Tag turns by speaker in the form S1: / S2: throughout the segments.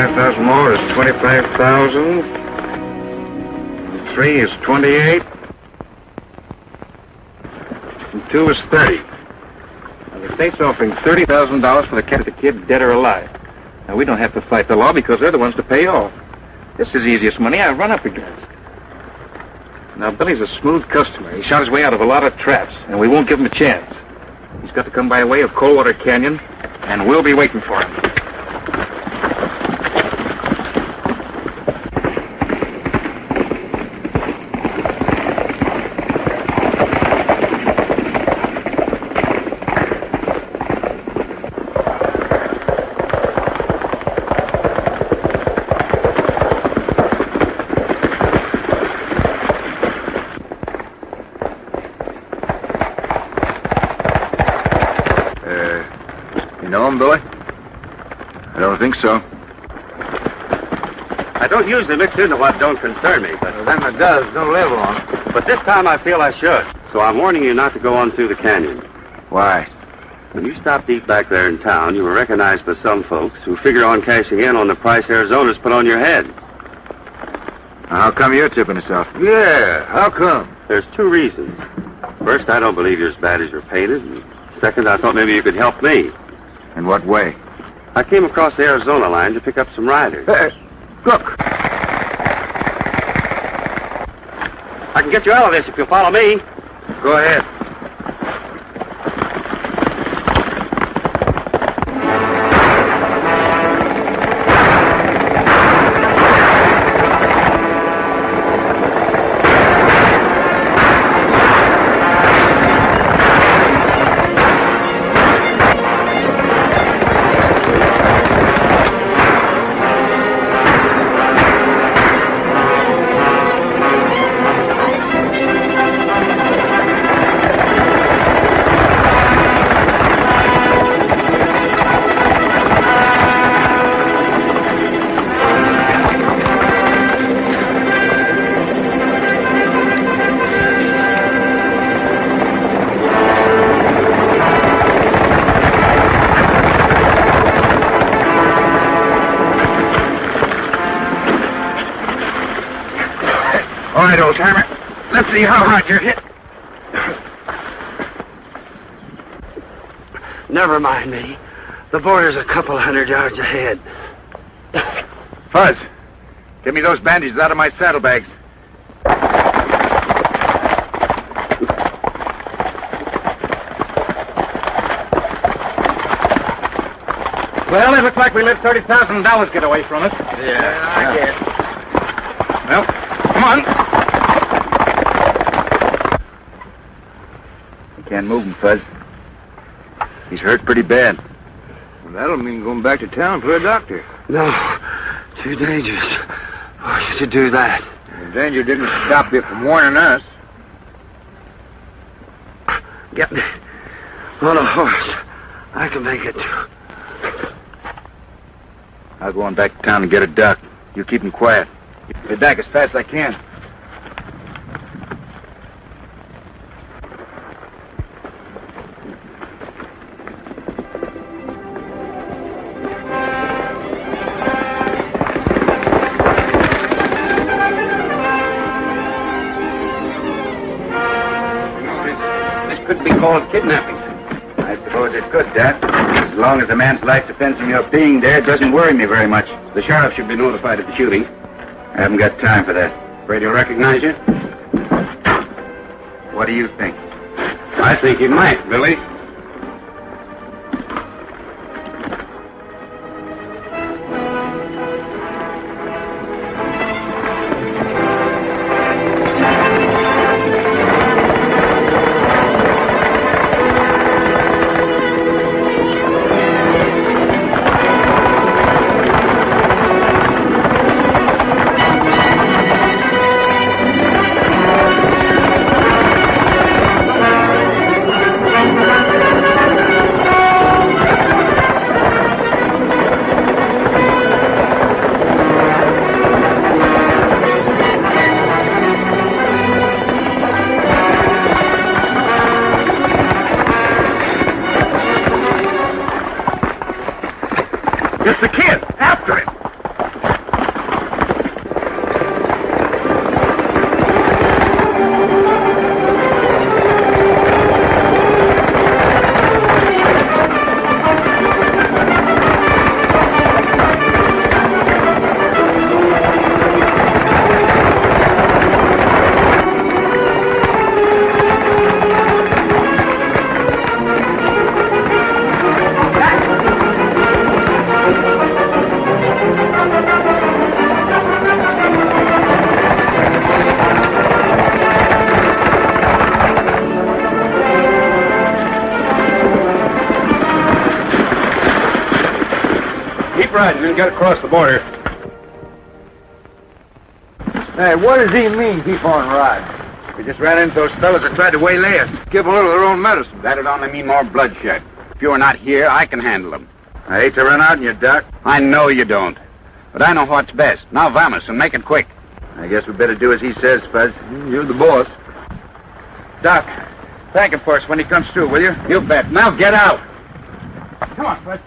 S1: 5,000 more is 25,000. 3 is 28. And 2 is 30. And the state's offering $30,000 for the cat of the kid, dead or alive. Now, we don't have to fight the law because they're the ones to pay off. This is the easiest money I've run up against. Now, Billy's a smooth customer. He shot his way out of a lot of traps, and we won't give him a chance. He's got to come by way of Coldwater Canyon, and we'll be waiting for him.
S2: Billy? I don't think so.
S3: I don't usually mix into what don't concern me, but
S1: them that does don't live long.
S3: But this time I feel I should. So I'm warning you not to go on through the canyon.
S2: Why?
S3: When you stopped to eat back there in town, you were recognized by some folks who figure on cashing in on the price Arizona's put on your head.
S2: Now, how come you're tipping us off?
S1: Yeah, how come?
S3: There's 2 reasons. First, I don't believe you're as bad as you're painted. And second, I thought maybe you could help me.
S2: In what way?
S3: I came across the Arizona line to pick up some riders.
S1: Look.
S3: I can get you out of this if you'll follow me.
S1: Go ahead. All right, old-timer. Let's see how hard you're hit.
S4: Never mind me. The border's a couple 100 yards ahead.
S2: Fuzz, get me those bandages out of my saddlebags.
S1: Well, it looks like we let $30,000 get away from us.
S4: Yeah, I guess.
S1: Well, come on.
S2: You can't move him, Fuzz. He's hurt pretty bad.
S1: Well, that'll mean going back to town for a doctor.
S4: No, too dangerous for you to do that.
S1: The danger didn't stop you from warning us.
S4: Get me on a horse. I can make it.
S2: I'll go on back to town and get a doc. You keep him quiet. Get back as fast as I can.
S1: This could be called kidnapping.
S2: I suppose it could, Dad. As long as a man's life depends on your being there, it doesn't worry me very much.
S1: The sheriff should be notified of the shooting.
S2: I haven't got time for that.
S1: Afraid he'll recognize you?
S2: What do you think?
S1: I think he might, Billy. It's the kid. After him. Keep riding and get across the border.
S4: Hey, what does he mean, keep on riding?
S2: We just ran into those fellas that tried to waylay us.
S1: Give them a little of their own medicine.
S2: That'd only mean more bloodshed. If you're not here, I can handle them. I hate to run out on you, Doc. I know you don't. But I know what's best. Now vamos and make it quick. I guess we better do as he says, Fuzz.
S1: You're the boss.
S2: Doc, thank him for us when he comes through, will you? You bet. Now get out. Come on, Fuzz.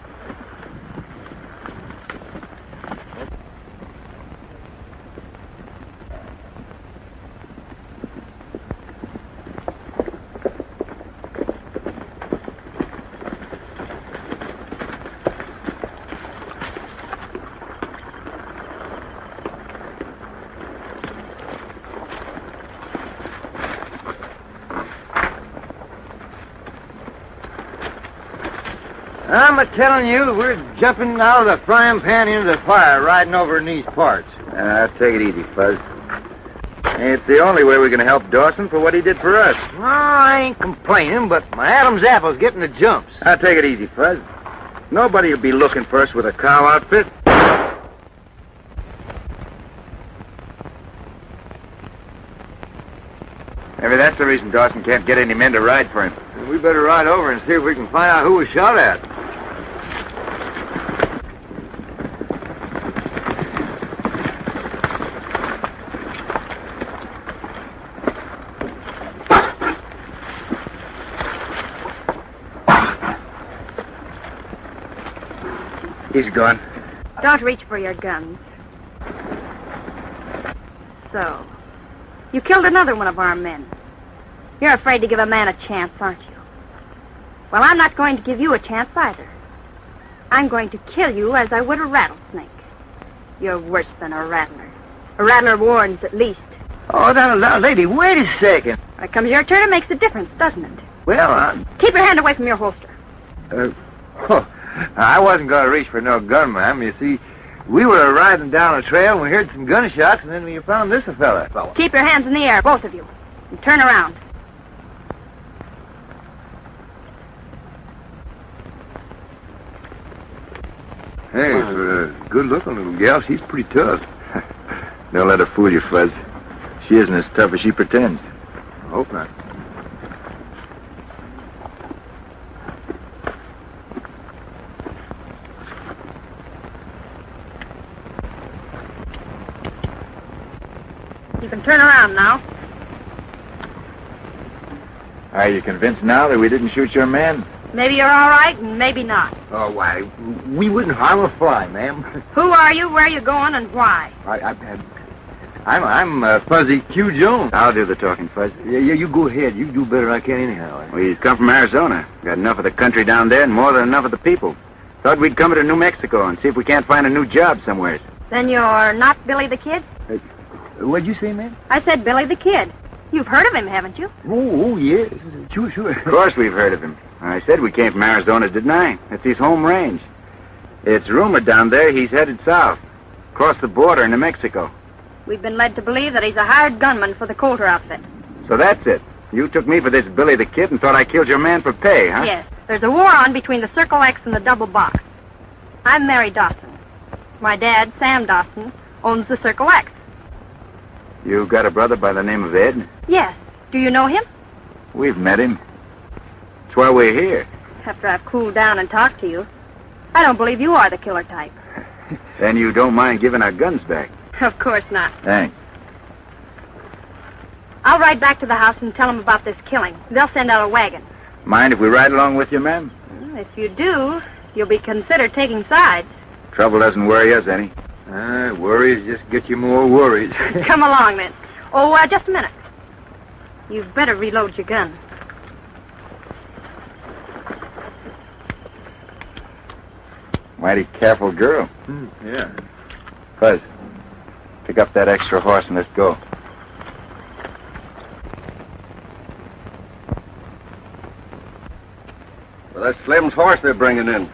S4: I'm a-telling you, we're jumping out of the frying pan into the fire, riding over in these parts.
S2: Take it easy, Fuzz. It's the only way we're going to help Dawson for what he did for us.
S4: Well, I ain't complaining, but my Adam's apple's getting the jumps.
S2: Take it easy, Fuzz. Nobody will be looking for us with a cow outfit. Maybe that's the reason Dawson can't get any men to ride for him.
S4: We better ride over and see if we can find out who was shot at.
S2: He's gone.
S5: Don't reach for your guns. So, you killed another one of our men. You're afraid to give a man a chance, aren't you? Well, I'm not going to give you a chance either. I'm going to kill you as I would a rattlesnake. You're worse than a rattler. A rattler warns, at least.
S4: Oh, now, lady, wait a second.
S5: When it comes your turn, it makes a difference, doesn't it?
S4: Well,
S5: Keep your hand away from your holster.
S4: I wasn't going to reach for no gun, ma'am. You see, we were riding down a trail and we heard some gunshots, and then we found this fella.
S5: Keep your hands in the air, both of you. And turn around.
S4: Hey, for a good-looking little gal, she's pretty tough.
S2: Don't let her fool you, Fuzz. She isn't as tough as she pretends.
S4: I hope not.
S5: You can turn around now.
S2: Are you convinced now that we didn't shoot your man?
S5: Maybe you're all right, and maybe not.
S4: Oh, why, we wouldn't harm a fly, ma'am.
S5: Who are you, where are you going, and why?
S4: I'm Fuzzy Q. Jones.
S2: I'll do the talking, Fuzz.
S4: Yeah, you go ahead. You do better than I can anyhow.
S2: We come from Arizona. Got enough of the country down there and more than enough of the people. Thought we'd come to New Mexico and see if we can't find a new job somewhere.
S5: Then you're not Billy the Kid?
S4: What'd you say, ma'am?
S5: I said Billy the Kid. You've heard of him, haven't you?
S4: Oh, yes. Sure.
S2: Of course we've heard of him. I said we came from Arizona, didn't I? It's his home range. It's rumored down there he's headed south, across the border into Mexico.
S5: We've been led to believe that he's a hired gunman for the Coulter outfit.
S2: So that's it. You took me for this Billy the Kid and thought I killed your man for pay, huh?
S5: Yes. There's a war on between the Circle X and the Double Box. I'm Mary Dawson. My dad, Sam Dawson, owns the Circle X.
S2: You got a brother by the name of Ed?
S5: Yes. Do you know him?
S2: We've met him. That's why we're here.
S5: After I've cooled down and talked to you, I don't believe you are the killer type.
S2: Then you don't mind giving our guns back?
S5: Of course not.
S2: Thanks.
S5: I'll ride back to the house and tell them about this killing. They'll send out a wagon.
S2: Mind if we ride along with you, ma'am?
S5: If you do, you'll be considered taking sides.
S2: Trouble doesn't worry us any.
S4: Worries just get you more worries.
S5: Come along, then. Oh, just a minute. You'd better reload your gun.
S2: Mighty careful girl.
S4: Yeah.
S2: Fuzz, pick up that extra horse and let's go.
S1: Well, that's Slim's horse they're bringing in.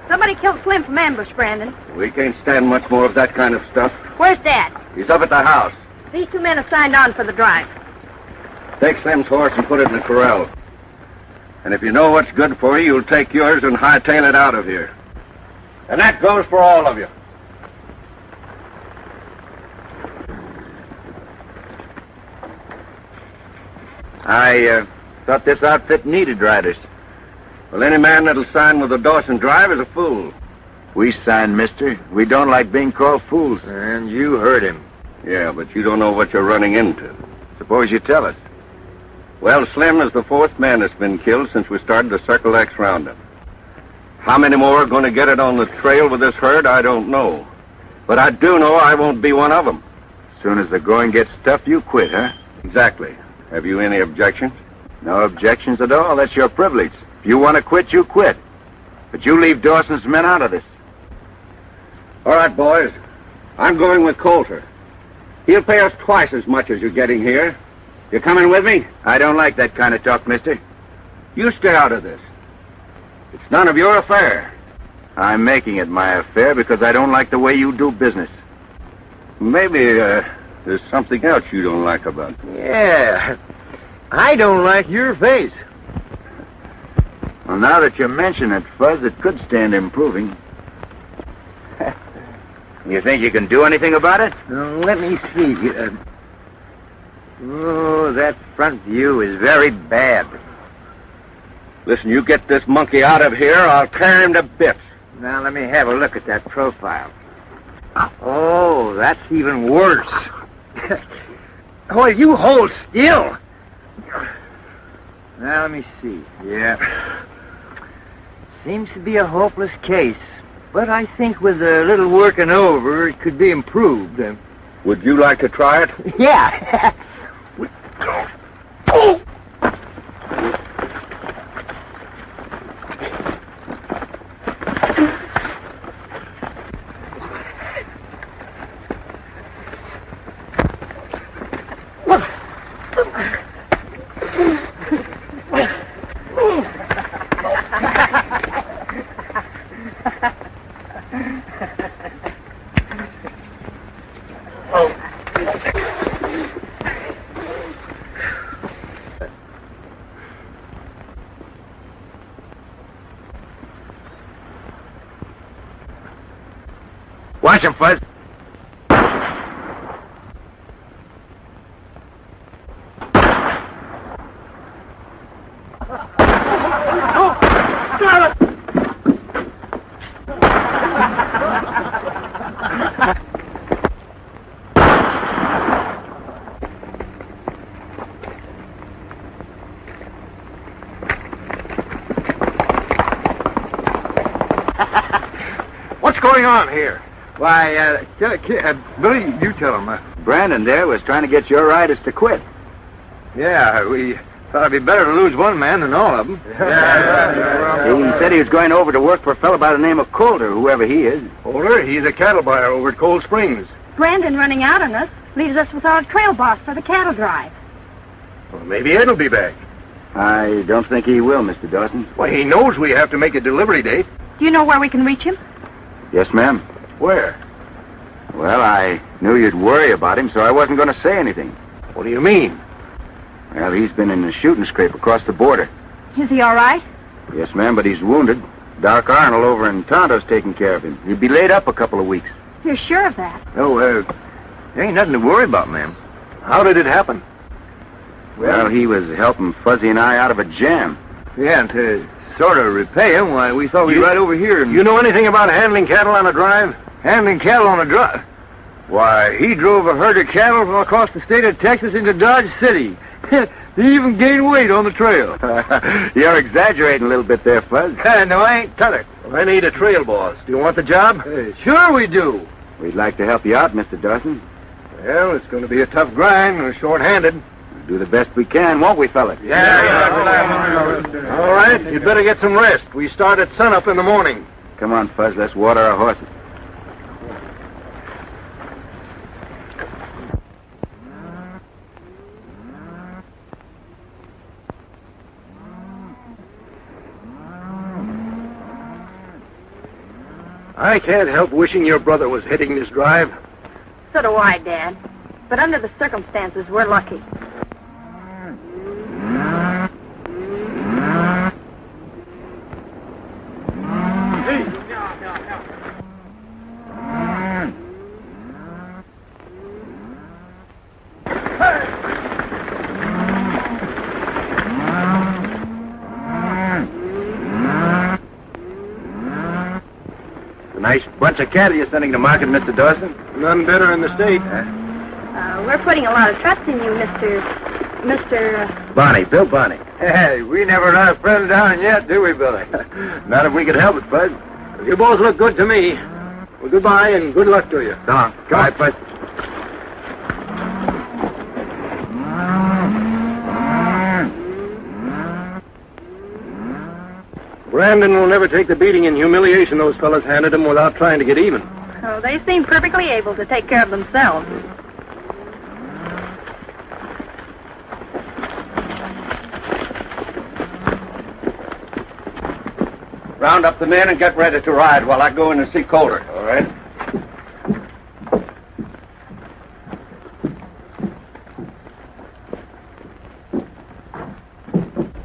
S5: Somebody killed Slim from ambush, Brandon.
S1: We can't stand much more of that kind of stuff.
S5: Where's Dad?
S1: He's up at the house.
S5: These two men have signed on for the drive.
S1: Take Slim's horse and put it in the corral. And if you know what's good for you, you'll take yours and hightail it out of here.
S2: And that goes for all of you.
S4: I thought this outfit needed riders.
S1: Well, any man that'll sign with the Dawson Drive is a fool.
S4: We signed, mister. We don't like being called fools. And you heard him.
S1: Yeah, but you don't know what you're running into.
S4: Suppose you tell us.
S1: Well, Slim is the fourth man that's been killed since we started the Circle X roundup. How many more are going to get it on the trail with this herd, I don't know. But I do know I won't be one of them.
S4: As soon as the going gets tough, you quit, huh?
S1: Exactly. Have you any objections?
S4: No objections at all. That's your privilege. If you want to quit, you quit. But you leave Dawson's men out of this.
S1: All right, boys. I'm going with Coulter. He'll pay us twice as much as you're getting here. You coming with me?
S4: I don't like that kind of talk, mister.
S1: You stay out of this. It's none of your affair.
S4: I'm making it my affair because I don't like the way you do business.
S1: Maybe there's something else you don't like about it.
S4: Yeah. I don't like your face. Well, now that you mention it, Fuzz, it could stand improving. You think you can do anything about it? Let me see. Oh, that front view is very bad.
S1: Listen, you get this monkey out of here, I'll tear him to bits.
S4: Now, let me have a look at that profile. Oh, that's even worse. Oh, you hold still. Now, let me see. Yeah. Seems to be a hopeless case. But I think with a little working over, it could be improved.
S1: Would you like to try it?
S4: Yeah. Oh. Watch him, Fuzz.
S1: What's going on here?
S4: Why, Billy, you tell him. Brandon there was trying to get your riders to quit. Yeah, we thought it'd be better to lose one man than all of them. He said he was going over to work for a fellow by the name of Coulter, whoever he is.
S1: Coulter? He's a cattle buyer over at Cold Springs.
S5: Brandon running out on us leaves us without a trail boss for the cattle drive.
S1: Well, maybe Ed'll be back.
S4: I don't think he will, Mr. Dawson.
S1: Well, he knows we have to make a delivery date.
S5: Do you know where we can reach him?
S4: Yes, ma'am.
S1: Where?
S4: Well, I knew you'd worry about him, so I wasn't going to say anything.
S1: What do you mean?
S4: Well, he's been in a shooting scrape across the border.
S5: Is he all right?
S4: Yes, ma'am, but he's wounded. Doc Arnold over in Tonto's taking care of him. He'll be laid up a couple of weeks.
S5: You're sure of that?
S4: Oh, there ain't nothing to worry about, ma'am.
S1: How did it happen?
S4: Well, he was helping Fuzzy and I out of a jam. Yeah, and to sort of repay him, why, we thought we'd ride over here and...
S1: You know anything about handling cattle on a drive?
S4: Handling cattle on a drive? Why, he drove a herd of cattle from across the state of Texas into Dodge City. He even gained weight on the trail. You're exaggerating a little bit there, Fuzz. No, I ain't tell it.
S1: Well, I need a trail boss. Do you want the job?
S4: Sure we do. We'd like to help you out, Mr. Dawson.
S1: Well, it's going to be a tough grind. We're short-handed.
S4: We'll do the best we can, won't we, fellas?
S1: Yeah. All right, you'd better get some rest. We start at sunup in the morning.
S4: Come on, Fuzz, let's water our horses.
S1: I can't help wishing your brother was heading this drive.
S5: So do I, Dad. But under the circumstances, we're lucky.
S1: Nice bunch of cattle you're sending to market, Mr. Dawson.
S4: None better in the state.
S5: We're putting a lot of trust in you, Mr.
S1: Barney, Bill Barney.
S4: Hey, we never let a friend down yet, do we, Billy?
S1: Not if we could help it, Bud.
S4: You both look good to me. Well, goodbye and good luck to you.
S1: So long. Come on, Bud.
S4: Brandon will never take the beating and humiliation those fellas handed him without trying to get even.
S5: Oh, they seem perfectly able to take care of themselves.
S2: Round up the men and get ready to ride while I go in and see Calder.
S1: All right.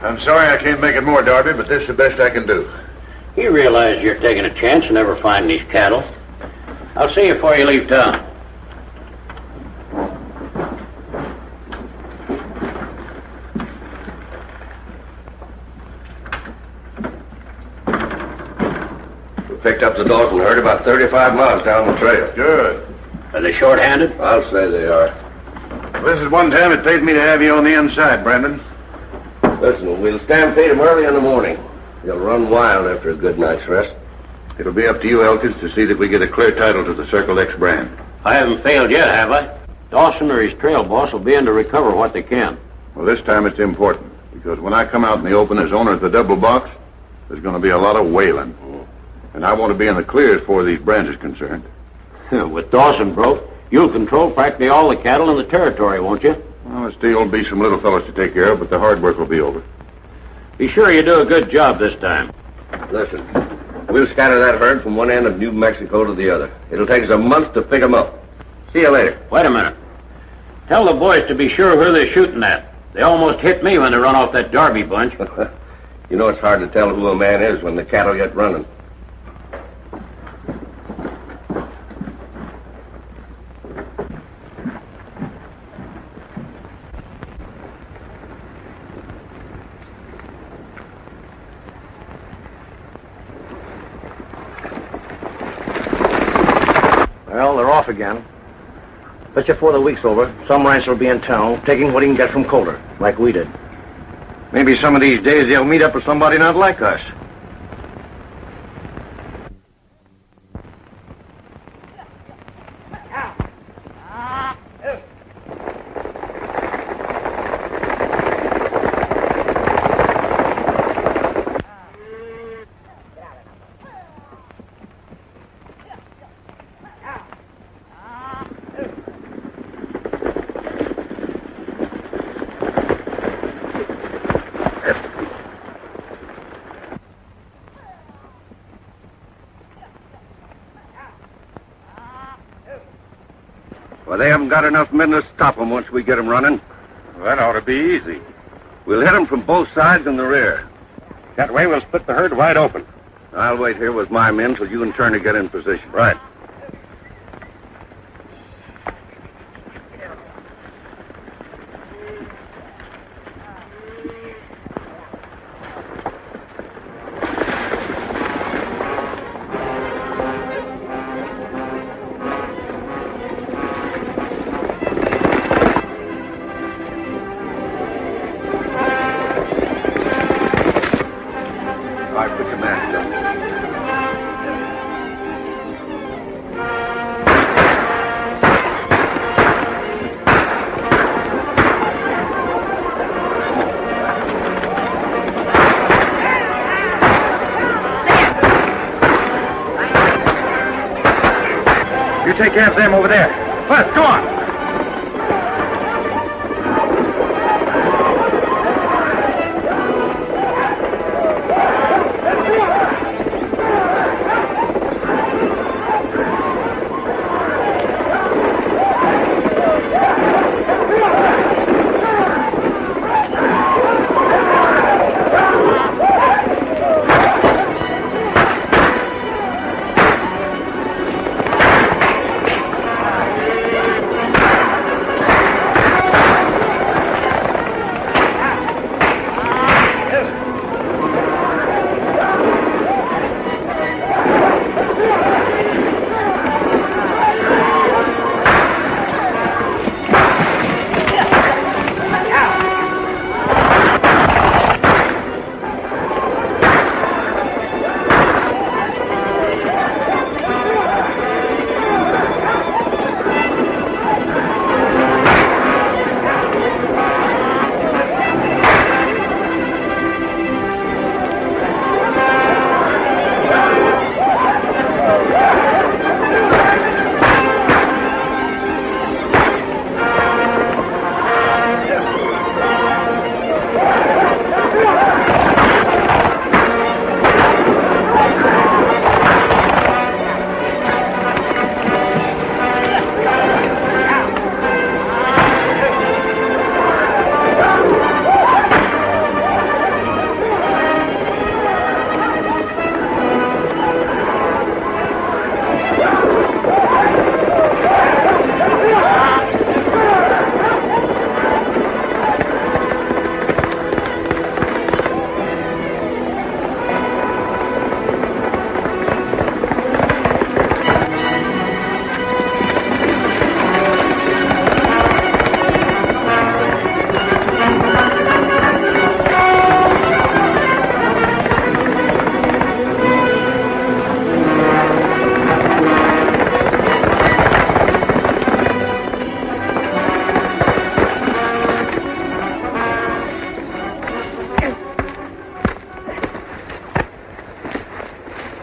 S6: I'm sorry I can't make it more, Darby, but this is the best I can do.
S7: You realize you're taking a chance and never finding these cattle. I'll see you before you leave town.
S6: We picked up the Dawson herd about 35 miles down the trail.
S2: Good.
S7: Are they short-handed?
S6: I'll say they are.
S1: This is one time it pays me to have you on the inside, Brandon.
S6: Listen, we'll stampede them early in the morning. They'll run wild after a good night's rest.
S1: It'll be up to you, Elkins, to see that we get a clear title to the Circle X brand.
S7: I haven't failed yet, have I? Dawson or his trail boss will be in to recover what they can.
S1: Well, this time it's important, because when I come out in the open as owner of the double box, there's going to be a lot of wailing. And I want to be in the clear as far as these brands is concerned.
S7: With Dawson broke, you'll control practically all the cattle in the territory, won't you?
S1: Well, there still will be some little fellows to take care of, but the hard work will be over.
S7: Be sure you do a good job this time.
S6: Listen, we'll scatter that herd from one end of New Mexico to the other. It'll take us a month to pick them up. See you later.
S7: Wait a minute. Tell the boys to be sure who they're shooting at. They almost hit me when they run off that Darby bunch.
S6: You know it's hard to tell who a man is when the cattle get running.
S4: Well, they're off again. Bet you before the week's over, some rancher will be in town, taking what he can get from Calder, like we did.
S1: Maybe some of these days they'll meet up with somebody not like us.
S6: Well, they haven't got enough men to stop them once we get them running.
S1: Well, that ought to be easy.
S6: We'll hit them from both sides in the rear.
S1: That way we'll split the herd wide open.
S6: I'll wait here with my men till you and Turner get in position.
S1: Right.
S6: All right, put your mask on.
S1: You take care of them over there. First, go on.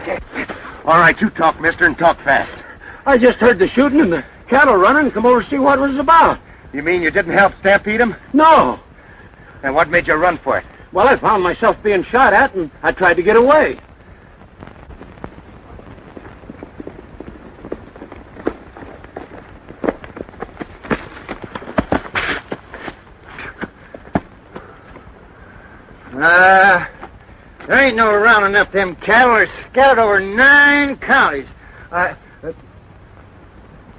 S4: Okay. All right, you talk, mister, and talk fast.
S7: I just heard the shooting and the cattle running and come over to see what it was about.
S4: You mean you didn't help stampede him?
S7: No.
S4: And what made you run for it?
S7: Well, I found myself being shot at, and I tried to get away.
S4: There ain't no rounding up them cattle. They're scattered over 9 counties.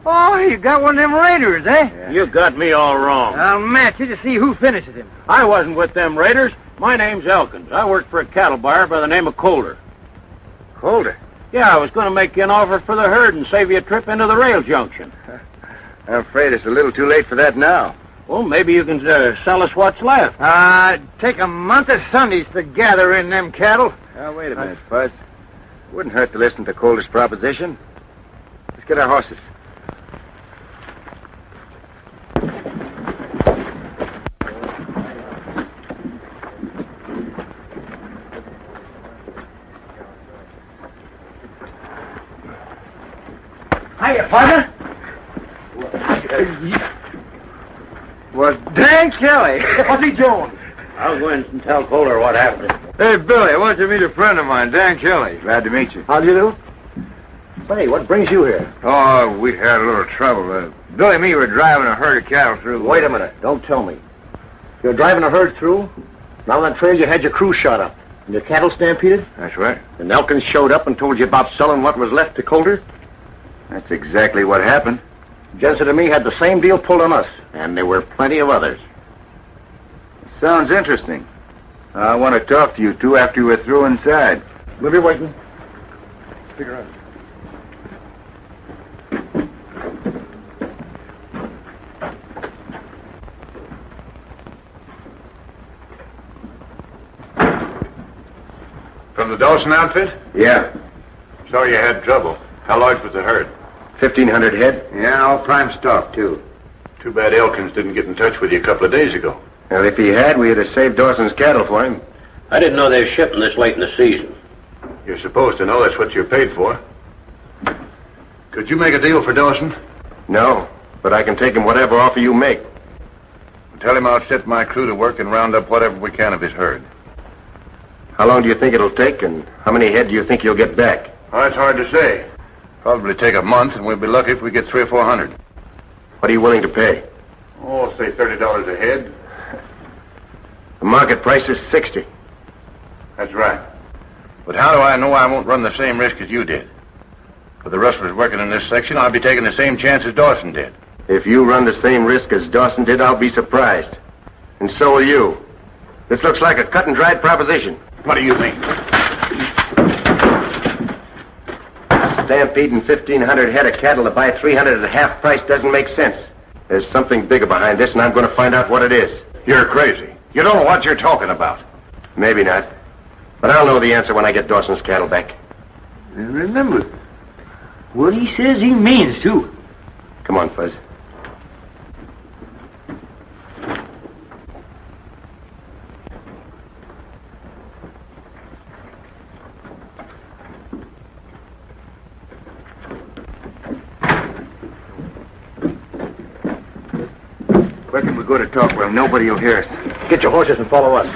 S4: Oh, you got one of them raiders, eh?
S7: Yeah. You got me all wrong.
S4: I'll match you to see who finishes him.
S7: I wasn't with them raiders. My name's Elkins. I work for a cattle buyer by the name of Colder.
S4: Colder?
S7: Yeah, I was going to make you an offer for the herd and save you a trip into the rail junction.
S4: I'm afraid it's a little too late for that now.
S7: Well, maybe you can sell us what's left.
S4: Take a month of Sundays to gather in them cattle. Now, wait a minute, Fuzz. Wouldn't hurt to listen to Colder's proposition. Let's get our horses.
S7: Hiya, partner.
S4: Well, dang Kelly.
S7: What's he doing? I'll go in and tell Colder what happened.
S4: Hey, Billy, I want you to meet a friend of mine, Dan Kelly. Glad to meet you.
S7: How do you do? Say, what brings you here?
S4: Oh, we had a little trouble. Billy and me were driving a herd of cattle through...
S7: Wait a minute. Don't tell me. You're driving a herd through? Now on that trail you had your crew shot up. And your cattle stampeded?
S4: That's right.
S7: And Elkins showed up and told you about selling what was left to Colder?
S4: That's exactly what happened.
S7: Jensen and me had the same deal pulled on us. And there were plenty of others.
S4: Sounds interesting. I want to talk to you two after we're through inside.
S7: We'll be waiting. Stick around.
S8: From the Dawson outfit?
S4: Yeah.
S8: Sorry you had trouble. How large was the herd?
S4: 1,500 head. Yeah, all prime stock, too.
S8: Too bad Elkins didn't get in touch with you a couple of days ago.
S4: Well, if he had, we'd have saved Dawson's cattle for him.
S7: I didn't know they were shipping this late in the season.
S8: You're supposed to know that's what you're paid for. Could you make a deal for Dawson?
S4: No, but I can take him whatever offer you make.
S8: Tell him I'll set my crew to work and round up whatever we can of his herd.
S4: How long do you think it'll take, and how many head do you think you'll get back?
S8: Oh, that's hard to say. Probably take a month, and we'll be lucky if we get 300 or 400.
S4: What are you willing to pay?
S8: Oh, say $30 a head.
S4: The market price is 60.
S8: That's right. But how do I know I won't run the same risk as you did? For the rustlers working in this section, I'll be taking the same chance as Dawson did.
S4: If you run the same risk as Dawson did, I'll be surprised. And so will you. This looks like a cut and dried proposition.
S8: What do you think?
S4: Stampeding 1,500 head of cattle to buy 300 at half price doesn't make sense. There's something bigger behind this, and I'm going to find out what it is.
S8: You're crazy. You don't know what you're talking about.
S4: Maybe not. But I'll know the answer when I get Dawson's cattle back.
S9: And remember, what he says he means, too.
S4: Come on, Fuzz. Where can we go to talk where nobody will hear us?
S7: Get your horses and follow us.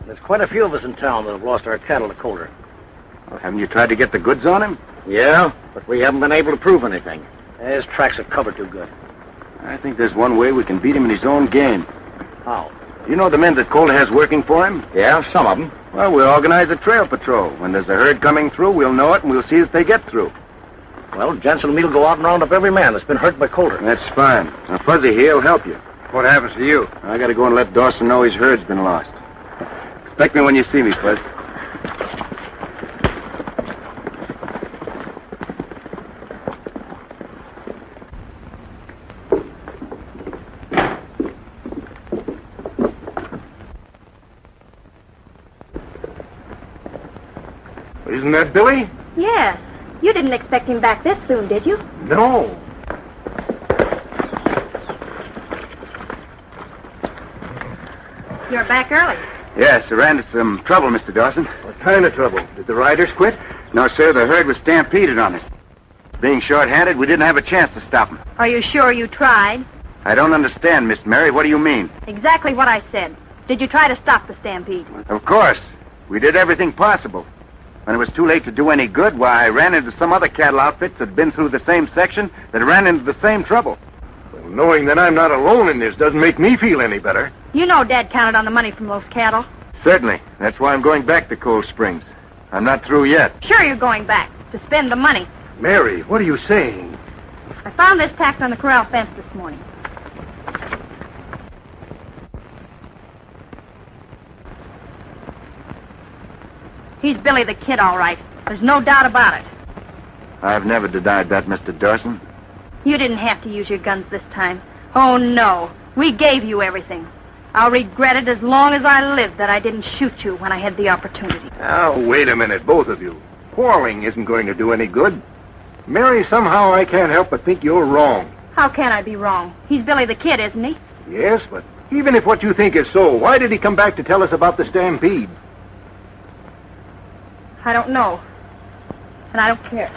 S7: There's quite a few of us in town that have lost our cattle to Colder.
S4: Well, haven't you tried to get the goods on him?
S7: Yeah, but we haven't been able to prove anything. His tracks are covered too good.
S4: I think there's one way we can beat him in his own game.
S7: How?
S4: Do you know the men that Colder has working for him?
S7: Yeah, some of them.
S4: Well, we'll organize a trail patrol. When there's a herd coming through, we'll know it, and we'll see that they get through.
S7: Well, Jensen and me will go out and round up every man that's been hurt by Colder.
S4: That's fine. Now, Fuzzy here will help you. What happens to you? I gotta go and let Dawson know his herd's been lost. Expect me when you see me, Fuzz. Isn't that Billy?
S5: Yes. You didn't expect him back this soon, did you?
S4: No.
S5: You're back early.
S2: Yes, I ran into some trouble, Mr. Dawson.
S4: What kind of trouble? Did the riders quit?
S2: No, sir, the herd was stampeded on us. Being short-handed, we didn't have a chance to stop them.
S5: Are you sure you tried?
S2: I don't understand, Miss Mary. What do you mean?
S5: Exactly what I said. Did you try to stop the stampede?
S2: Of course. We did everything possible. When it was too late to do any good, why, I ran into some other cattle outfits that had been through the same section that ran into the same trouble.
S4: Well, knowing that I'm not alone in this doesn't make me feel any better.
S5: You know Dad counted on the money from those cattle.
S2: Certainly. That's why I'm going back to Cold Springs. I'm not through yet.
S5: Sure you're going back, to spend the money.
S4: Mary, what are you saying?
S5: I found this tacked on the corral fence this morning. He's Billy the Kid, all right. There's no doubt about it.
S2: I've never denied that, Mr. Dawson.
S5: You didn't have to use your guns this time. Oh, no. We gave you everything. I'll regret it as long as I live that I didn't shoot you when I had the opportunity.
S4: Now, wait a minute, both of you. Quarreling isn't going to do any good. Mary, somehow I can't help but think you're wrong.
S5: How can I be wrong? He's Billy the Kid, isn't he?
S4: Yes, but even if what you think is so, why did he come back to tell us about the stampede?
S5: I don't know. And I don't care.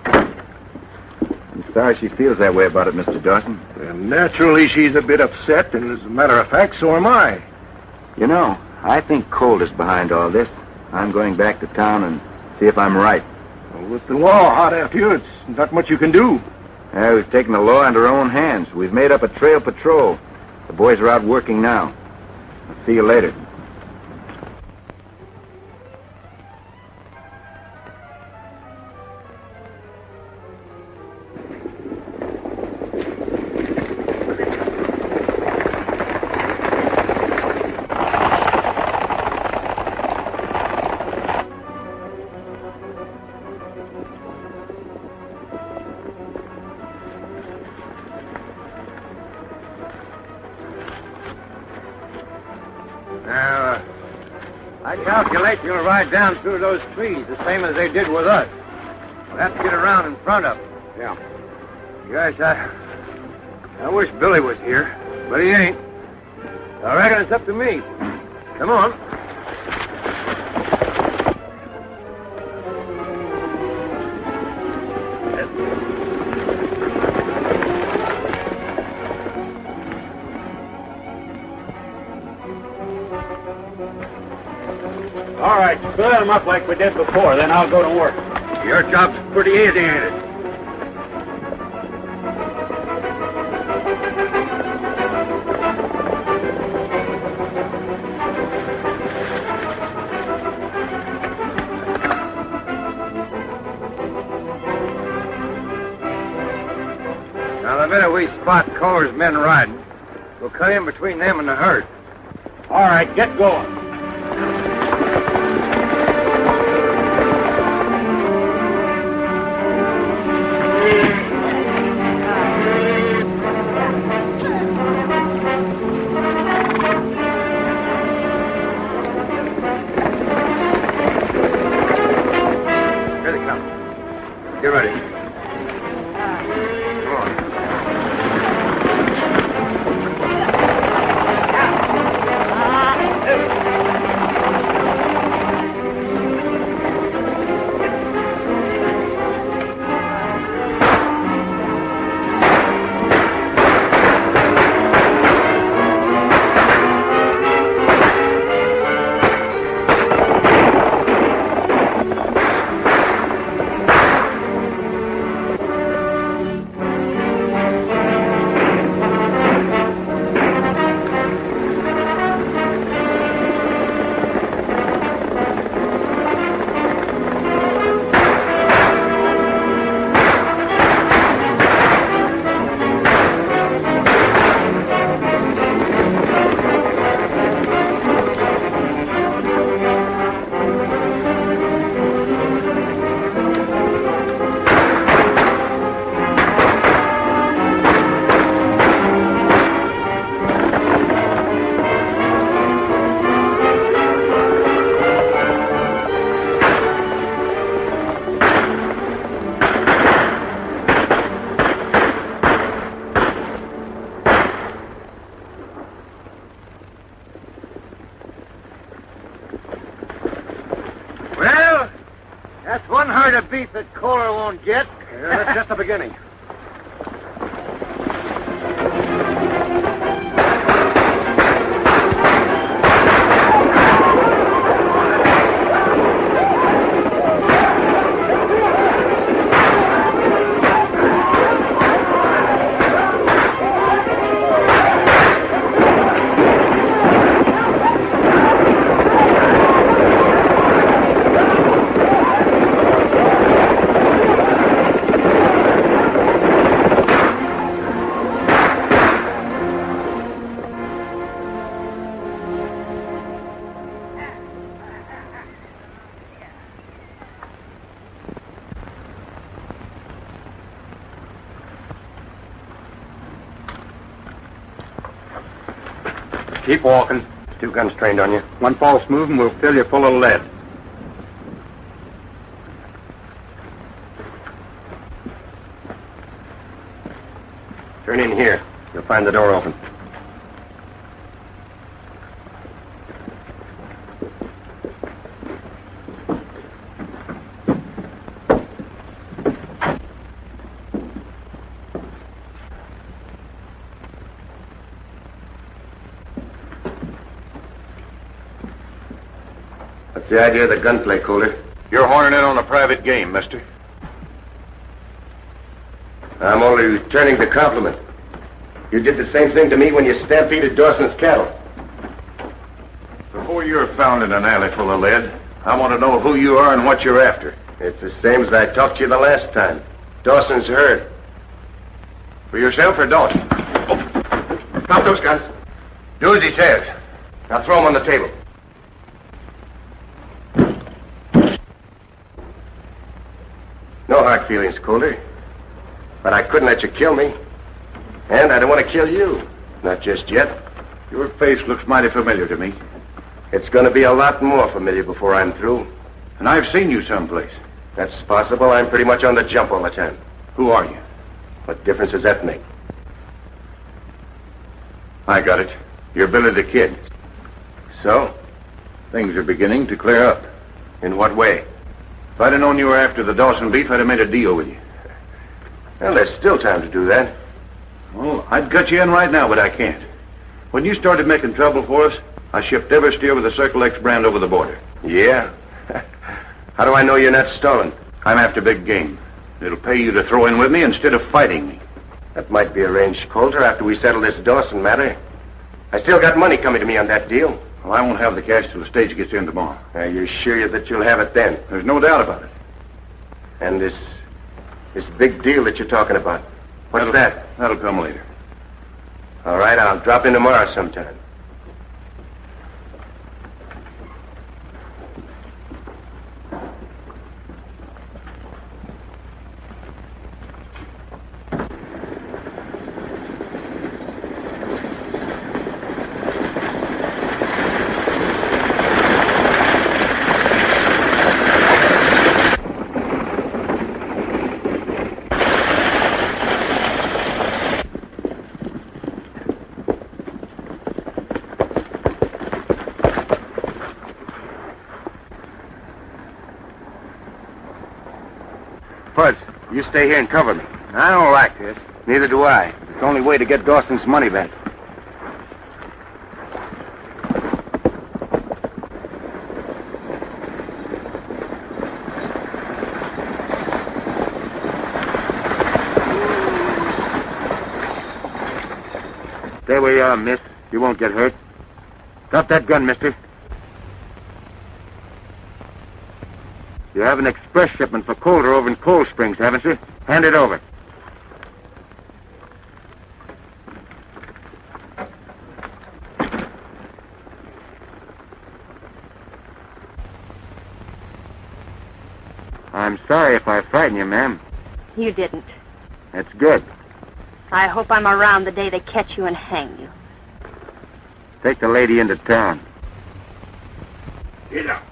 S2: I'm sorry she feels that way about it, Mr. Dawson.
S4: And naturally, she's a bit upset, and as a matter of fact, so am I.
S2: You know, I think Colt is behind all this. I'm going back to town and see if I'm right.
S4: Well, with the law hot after you, it's not much you can do.
S2: Yeah, we've taken the law into our own hands. We've made up a trail patrol. The boys are out working now. I'll see you later.
S4: Now, I calculate you'll ride down through those trees the same as they did with us. We'll have to get around in front of them.
S2: Yeah.
S4: Gosh, I wish Billy was here, but he ain't. I reckon it's up to me. Come on.
S9: All right, split them up like we did before, then I'll go to work.
S4: Your job's pretty easy, ain't it? Now, the minute we spot Culler's men riding, we'll cut in between them and the herd.
S9: All right, get going.
S4: Here they come. Get ready. Come on. herd of beef that Kohler won't get.
S7: That's just the beginning.
S1: Keep walking.
S7: 2 guns trained on you.
S1: One false move and we'll fill you full of lead.
S7: Turn in here. You'll find the door open. What's the idea of the gunplay, Kohler?
S8: You're horning in on a private game, mister.
S7: I'm only returning the compliment. You did the same thing to me when you stampeded Dawson's cattle.
S8: Before you're found in an alley full of lead, I want to know who you are and what you're after.
S7: It's the same as I talked to you the last time. Dawson's herd.
S8: For yourself or Dawson?
S7: Drop those guns.
S8: Do as he says.
S7: Now throw them on the table. No hard feelings, Kohler. But I couldn't let you kill me. And I don't want to kill you. Not just yet.
S8: Your face looks mighty familiar to me.
S7: It's going to be a lot more familiar before I'm through.
S8: And I've seen you someplace.
S7: That's possible. I'm pretty much on the jump all the time.
S8: Who are you?
S7: What difference does that make?
S8: I got it. You're Billy the Kid.
S7: So?
S8: Things are beginning to clear up.
S7: In what way?
S8: If I'd have known you were after the Dawson beef, I'd have made a deal with you.
S7: Well, there's still time to do that.
S8: Well, I'd cut you in right now, but I can't. When you started making trouble for us, I shipped every steer with the Circle X brand over the border.
S7: Yeah? How do I know you're not stolen?
S8: I'm after big game. It'll pay you to throw in with me instead of fighting me.
S7: That might be arranged, Coulter, after we settle this Dawson matter. I still got money coming to me on that deal.
S8: Well, I won't have the cash till the stage gets in tomorrow.
S7: Are you sure that you'll have it then?
S8: There's no doubt about it.
S7: And this big deal that you're talking about, what's that?
S8: That'll come later.
S7: All right, I'll drop in tomorrow sometime. You stay here and cover me.
S4: I don't like this.
S7: Neither do I.
S4: It's the only way to get Dawson's money back. Stay where you are, miss. You won't get hurt. Drop that gun, mister. You have an express shipment for Coulter over in Cold Springs, haven't you? Hand it over. I'm sorry if I frighten you, ma'am.
S5: You didn't.
S7: That's good.
S5: I hope I'm around the day they catch you and hang you.
S7: Take the lady into town.
S8: Get up.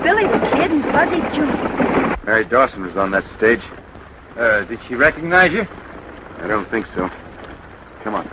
S5: Billy the Kid and Buzzy Jr.
S4: Mary Dawson was on that stage. Did she recognize you? I don't think so. Come on.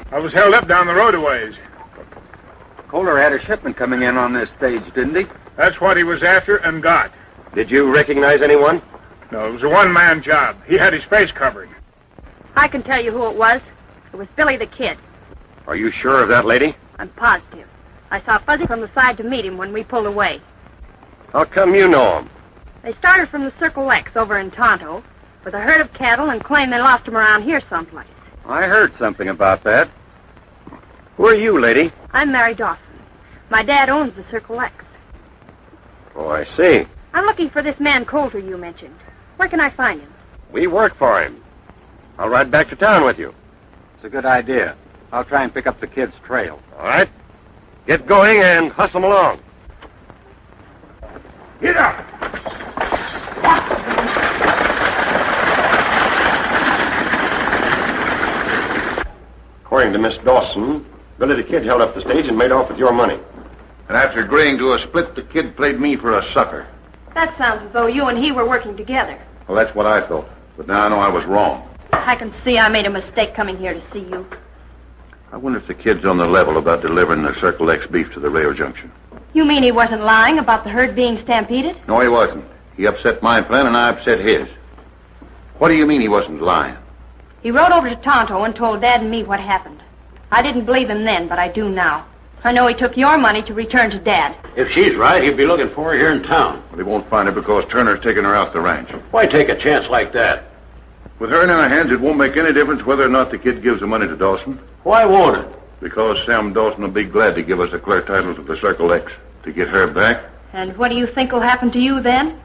S10: I was held up down the road a ways.
S4: Kohler had a shipment coming in on this stage, didn't he?
S10: That's what he was after and got.
S7: Did you recognize anyone?
S10: No, it was a one-man job. He had his face covered.
S5: I can tell you who it was. It was Billy the Kid.
S7: Are you sure of that, lady?
S5: I'm positive. I saw Fuzzy from the side to meet him when we pulled away.
S7: How come you know him?
S5: They started from the Circle X over in Tonto with a herd of cattle and claimed they lost them around here someplace.
S4: I heard something about that.
S7: Who are you, lady?
S5: I'm Mary Dawson. My dad owns the Circle X.
S7: Oh, I see.
S5: I'm looking for this man Coulter you mentioned. Where can I find him?
S7: We work for him. I'll ride back to town with you.
S4: It's a good idea. I'll try and pick up the kid's trail.
S7: All right. Get going and hustle him along.
S10: Get up!
S7: According to Miss Dawson, Billy the Kid held up the stage and made off with your money.
S8: And after agreeing to a split, the kid played me for a sucker.
S5: That sounds as though you and he were working together.
S8: Well, that's what I thought. But now I know I was wrong.
S5: I can see I made a mistake coming here to see you.
S8: I wonder if the kid's on the level about delivering the Circle X beef to the rail junction.
S5: You mean he wasn't lying about the herd being stampeded?
S8: No, he wasn't. He upset my plan and I upset his. What do you mean he wasn't lying?
S5: He rode over to Tonto and told Dad and me what happened. I didn't believe him then, but I do now. I know he took your money to return to Dad.
S6: If she's right, he'd be looking for her here in town.
S8: Well, he won't find her because Turner's taking her off the ranch.
S6: Why take a chance like that?
S8: With her in our hands, it won't make any difference whether or not the kid gives the money to Dawson.
S6: Why won't it?
S8: Because Sam Dawson will be glad to give us a clear title to the Circle X to get her back.
S5: And what do you think will happen to you then?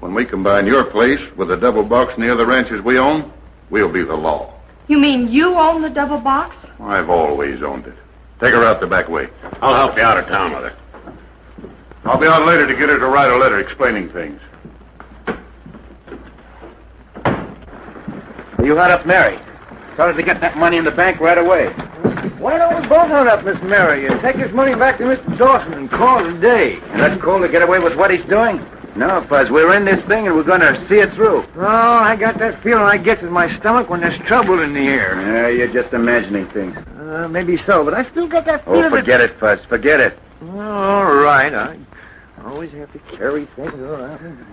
S8: When we combine your place with the double box and the other ranches we own, we'll be the law.
S5: You mean you own the double box?
S8: I've always owned it. Take her out the back way.
S6: I'll help you out of town with her.
S8: I'll be on later to get her to write a letter explaining things.
S4: You hunt up Mary. Tell her to get that money in the bank right away.
S9: Why don't we both hunt up Miss Mary and take his money back to Mr. Dawson and call it a day?
S4: And let Kohler get away with what he's doing? No, Fuzz, we're in this thing and we're going to see it through.
S9: Oh, I got that feeling I get in my stomach when there's trouble in the air.
S4: Yeah, you're just imagining things.
S9: Maybe so, but I still get that feeling.
S4: Oh, forget it, Fuzz, forget it.
S9: All right, I always have to carry things around.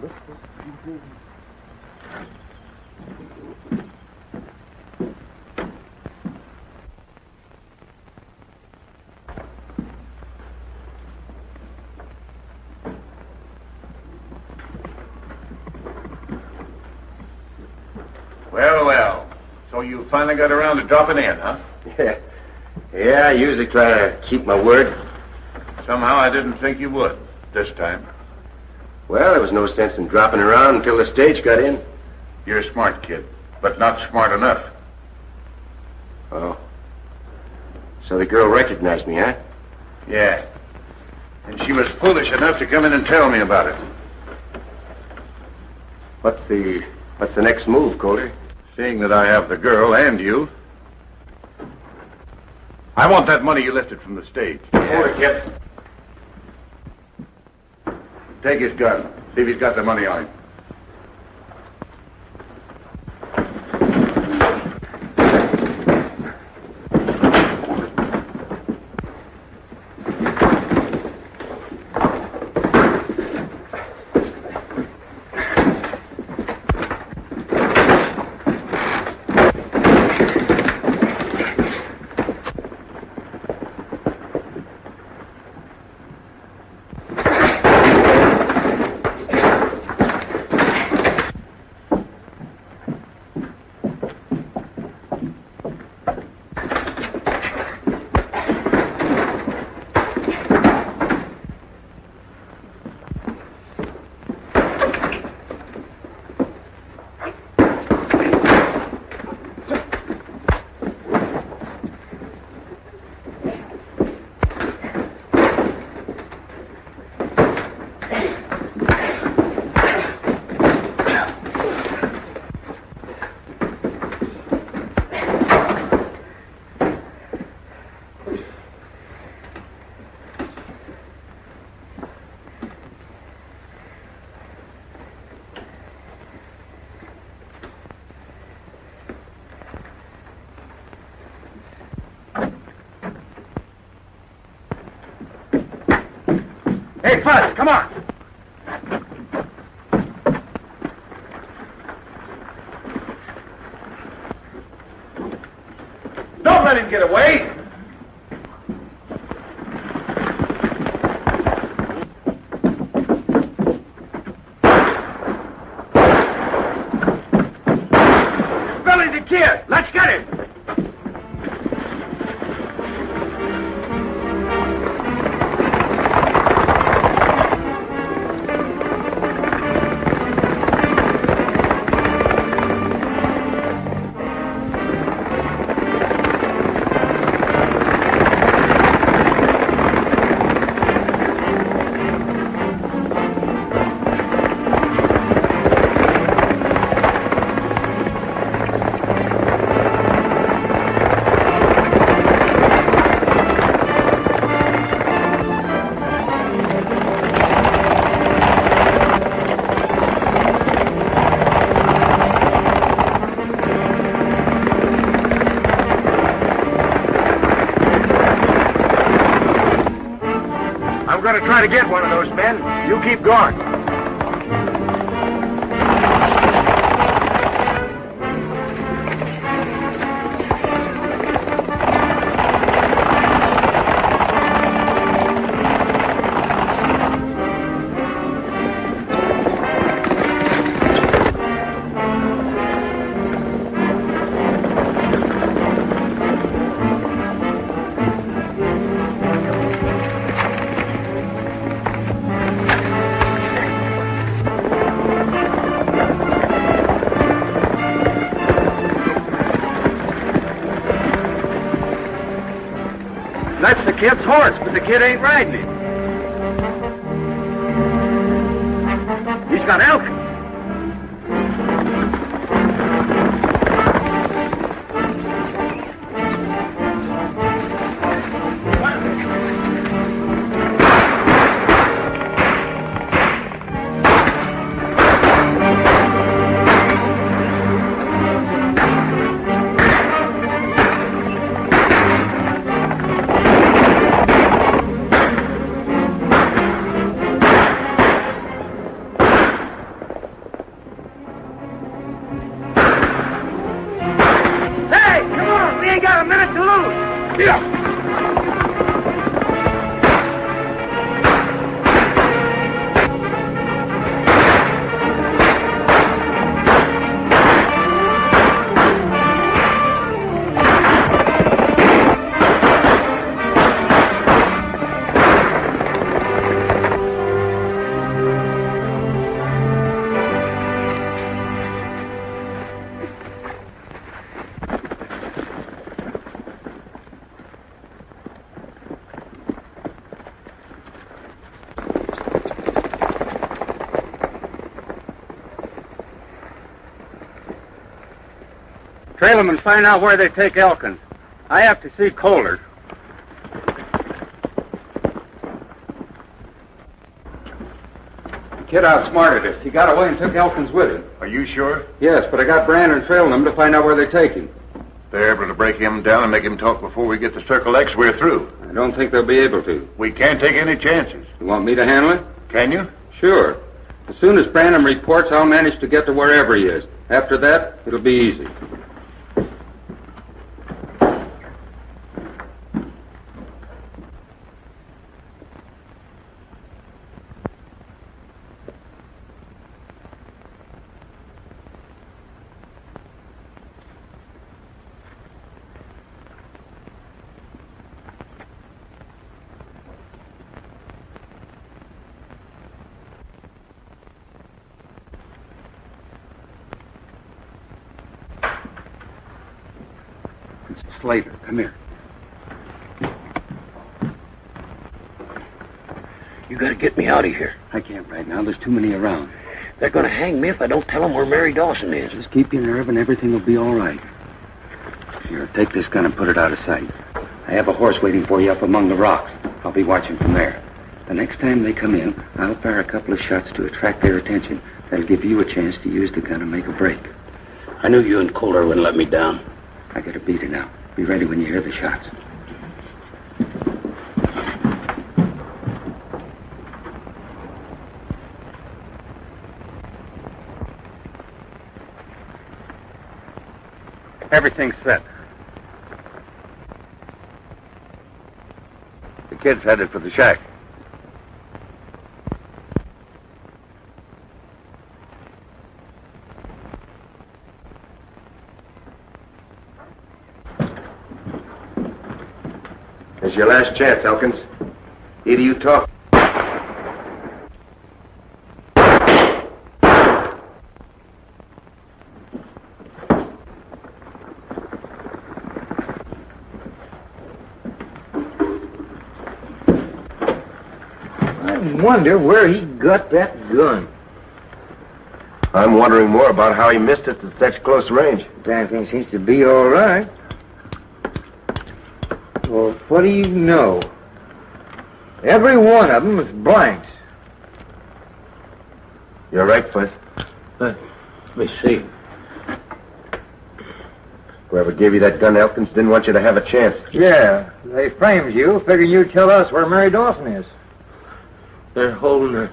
S8: Well. So you finally got around to dropping in, huh?
S7: Yeah, I usually try to keep my word.
S8: Somehow I didn't think you would this time.
S7: Well, there was no sense in dropping around until the stage got in.
S8: You're a smart kid, but not smart enough.
S7: Oh. So the girl recognized me, huh?
S8: Yeah. And she was foolish enough to come in and tell me about it.
S7: What's the next move, Coulter?
S8: Seeing that I have the girl and you, I want that money you lifted from the stage.
S7: Yeah.
S8: Kid. Take his gun. See if he's got the money on him.
S4: Hey, Bud, come on. Don't let him get away. Billy's the kid. Let's get him. I'm going to try to get one of those men. You keep going. That's the kid's horse, but the kid ain't riding him. He's got Elkins. Trail them and find out where they take Elkins. I have to see Kohler. The kid outsmarted us. He got away and took Elkins with him.
S8: Are you sure?
S4: Yes, but I got Brandon trailing them to find out where they take him.
S8: They're able to break him down and make him talk before we get to Circle X, we're through.
S4: I don't think they'll be able to.
S8: We can't take any chances.
S4: You want me to handle it?
S8: Can you?
S4: Sure. As soon as Brandon reports, I'll manage to get to wherever he is. After that, it'll be easy. Slater, come here.
S8: You
S6: gotta get me out of here.
S2: I can't right now. There's too many around.
S6: They're gonna hang me if I don't tell them where Mary Dawson is.
S2: Just keep your nerve and everything will be all right. Here, take this gun and put it out of sight. I have a horse waiting for you up among the rocks. I'll be watching from there. The next time they come in, I'll fire a couple of shots to attract their attention. That'll give you a chance to use the gun and make a break.
S6: I knew you and Kohler wouldn't let me down.
S2: I got a beater now. Be ready when you hear the shots.
S4: Everything's set. The kid's headed for the shack.
S7: It's your last chance, Elkins. Either you talk.
S9: I wonder where he got that gun.
S7: I'm wondering more about how he missed it at such close range.
S9: Damn thing seems to be all right. Well, what do you know? Every one of them is blanks.
S7: You're right, Fliss.
S6: Let me see.
S7: Whoever gave you that gun, Elkins, didn't want you to have a chance.
S9: Yeah, they framed you, figuring you'd tell us where Mary Dawson is.
S6: They're holding her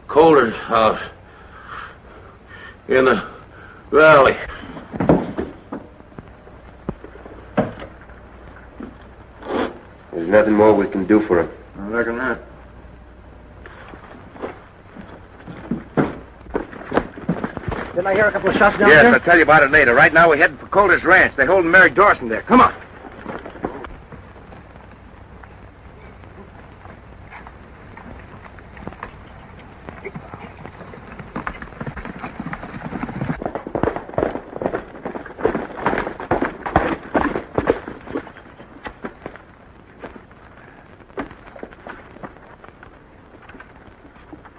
S6: Kohler's house in the valley.
S7: There's nothing more we can do for him.
S9: I reckon not. Didn't I hear a couple of shots down there?
S4: Yes, I'll tell you about it later. Right now we're heading for Kohler's ranch. They're holding Mary Dawson there. Come on.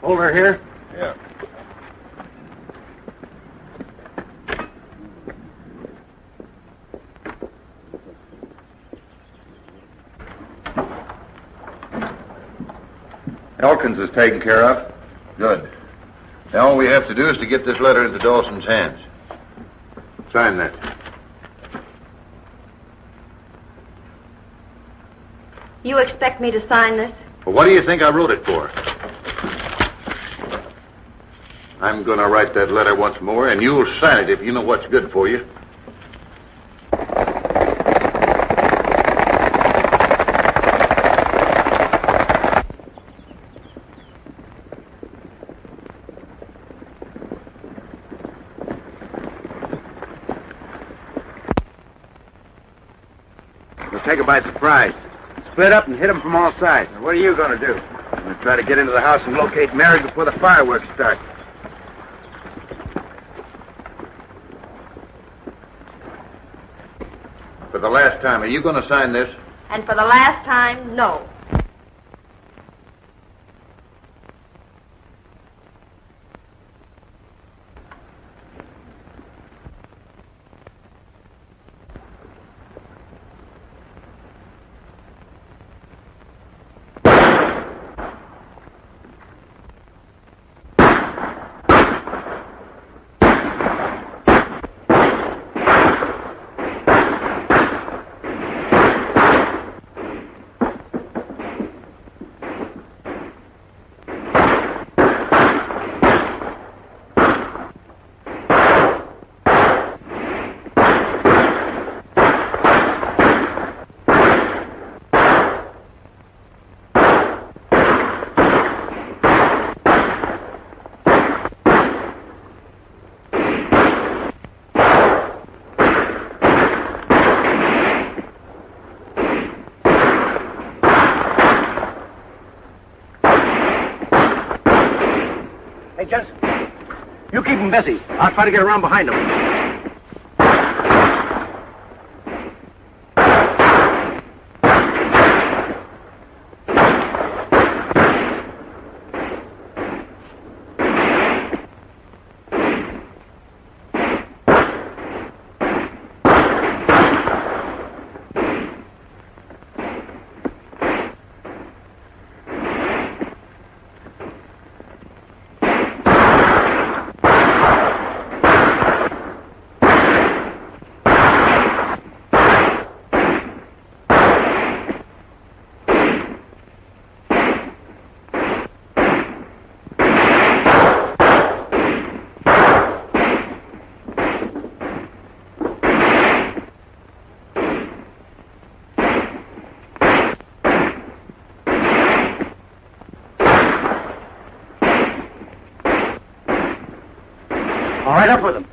S4: Over here?
S8: Yeah.
S10: Elkins is taken care of.
S8: Good. Now all we have to do is to get this letter into Dawson's hands. Sign that.
S5: You expect me to sign this?
S8: Well, what do you think I wrote it for? I'm going to write that letter once more, and you'll sign it if you know what's good for you.
S4: We'll take her by surprise. Split up and hit them from all sides. Now, what are you going to do? I'm going to try to get into the house and locate Mary before the fireworks start.
S8: For the last time, are you going to sign this?
S5: And for the last time, no.
S4: Hey, Jensen, you keep them busy. I'll try to get around behind them.
S11: All right, up with him.